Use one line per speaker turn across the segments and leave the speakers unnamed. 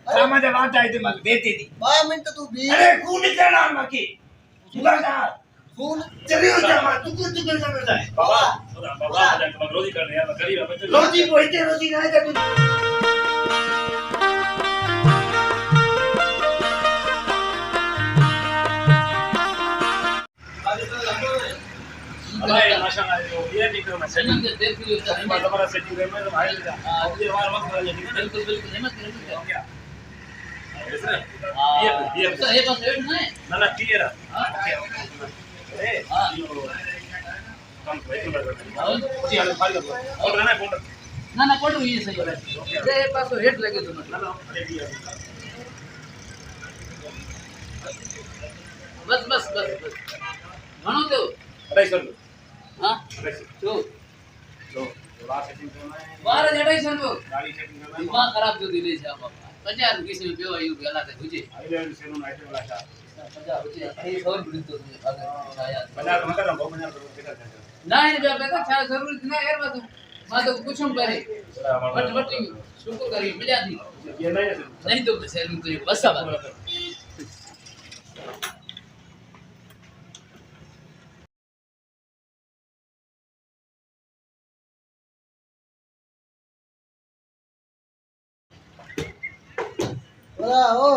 सामाजा वाट आहे ते मग देते ती
2 मिनिट तू बी
अरे कोण करणार मग तुला का
फोन
चली होता मग तू करणार आहे
बाबा बाबा मग रोजी करणे यार गरीब आहे बच्चे
रोजी बोलते रोजी नाही का तू
भाई माशाल्लाह ये निकल ना सेटिंग तुम्हारा सेटिंग में तो भाई ये बार मत करा ये
बिल्कुल बिल्कुल हिम्मत करो
क्या ये
तो ये बस रेट ना है
ना ना क्लियर है
हां
अरे
हां
कम वेट कर जी हाल फाइल कर और ना फोन
ना कोड ये सही है ये पास तो रेट लगे तो
ना ना अरे भी
बस बस बस बस घणो दो
अरे सर
हां
अरे
जो
लो लास्ट सेटिंग करना है
बार जड़ाई सन वो
गाड़ी सेटिंग करना है
दिमाग खराब जो दिले छे बाबा 50 रुपए से पियो आयु गला ते बुझे
आइलैंड सेलून आइटम वाला था
50 रुपए अरे सौर बिल तो अगर छाया
बाजार में कर बहुत बाजार कितना
ना इन बेटा का छा जरूर ना यार मा तो कुछ हम करे बट बट शुक्र करी मिला थी
ये नहीं है
नहीं तो सैलून तो बस अब
बोला हो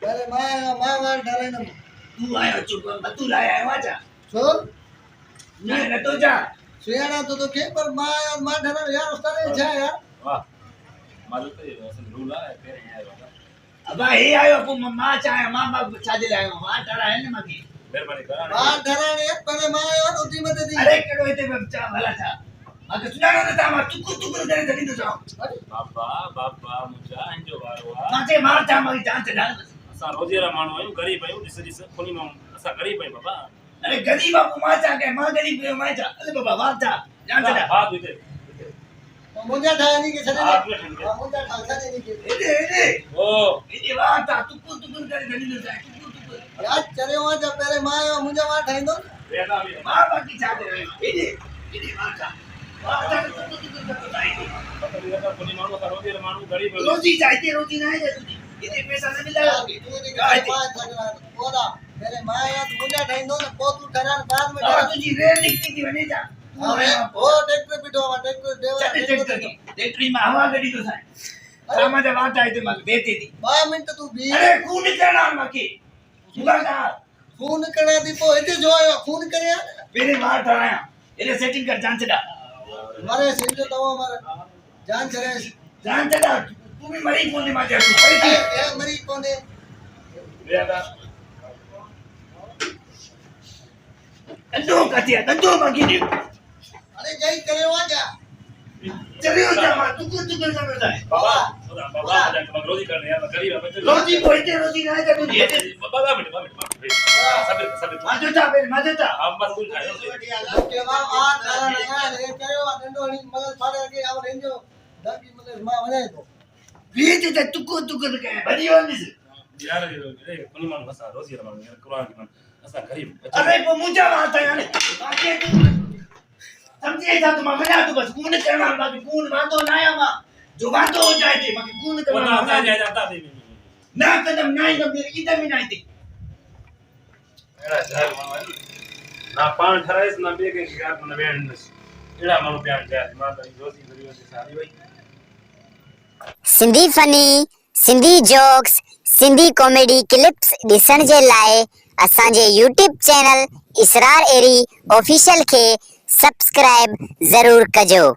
अरे माय वाट डरे न
तू आयो चुप तू लाया है वाचा
छो
नहीं न तो जा
सियाना तो के पर माय डरे यार उस्ताद छा यार
वाह मालूम तो ये असल रूल है फिर है बाबा
अब हे आयो को मां चाहे मां बाप छाजे लायो मां डरा है न मगी
मेहरबानी करा
मां डरे ने पर माय और उती मत दी
अरे केड़ो इते बच्चा भला था मग सुनानो न ता तू करे जड़ी तो जाओ
बाबा बाबा मुजा अंजो वारो
माचे मार था मगी जान से डाल
असा रोजेरा मानो आयो गरीब आयो दिस खोली मां असा गरीब आयो बाबा
अरे गरीब बापू मां चा के मां गरीब मां चा अरे बाबा वार था जान से डाल
हाथ इधर
मुंजा ठानी के छने
हाथ में ठंडे
मुंजा ठासा ने के
ए
ओ
ये वार था तू करे जड़ी तो जाए तू
यार चले वहां जा पहले माय मुंजा वाट ठाइंदो
बेटा भी
मां बाकी छाजे रहे ये वार था वार था तू जाए
पता नहीं खोली मानो का रोजेरा मानो गरीब
रोजी चाहिए रोजी ना है तुझी ये पैसा न मिला
तू ने का पांच लगला बोला पहले माय मुंजा ठाइंदो न पोतू ठरान बाद में
और तुझी रेल निकली थी वने जा
ओ ट्रैक्टर पिटो ट्रैक्टर देवा
ट्रैक्टर में हवा गड़ी तो साई सामाजा वाट आहे ते मग देते ती
2 मिनिट तू बी
अरे खून करणार मके तुला का
खून करा दी पो इते जो आयो खून करे
मेरे मार ठराया इने सेटिंग कर जान चला
मारे सिंजो तो मारे जान चले
जान चला तू भी मरी कोने मार जा तू पड़ी
ए मरी कोने
बेटा
दंडो मगी दी
अरे जई करे वा जा
चली हो जा मां तू कर समझ है
बाबा बाबा मग रोजी करणे यार गरीब आहे बच्चे
रोजी बोलते रोजी ना का तुझी
बाबा मिनट सब
माजे था
हम बस कुछ खाए
के वा आ तारा लगा ले करे वा दंडो नी मगर फाड़े के अब रेंजो दाबी मगर मां वने तो
बीच ते तू कर के बढ़िया निस
यार ये कोनी मान बसा रोजी मान यार कुरान की मान ऐसा गरीब
अरे वो मुझे बात है यार बाकी तू समझे था तुम मजा तू बस कून करना बाकी कून बातो ना या मां जो बातो हो जाए थी बाकी कून
वो
करना
आता जाए जाता दे
ना कदम नहीं तो मेरी इधर भी नहीं थी
मेरा घर मानो ना पान ठराइस ना बे के यार मन वेण एड़ा मानो प्यार जाए मां तो रोजी गरीब से सारी भाई
Sindhi funny Sindhi jokes Sindhi comedy clips ॾिसण जे लाइ असांजे YouTube चैनल इसरार एरी ऑफिशियल खे सब्सक्राइब ज़रूर कजो।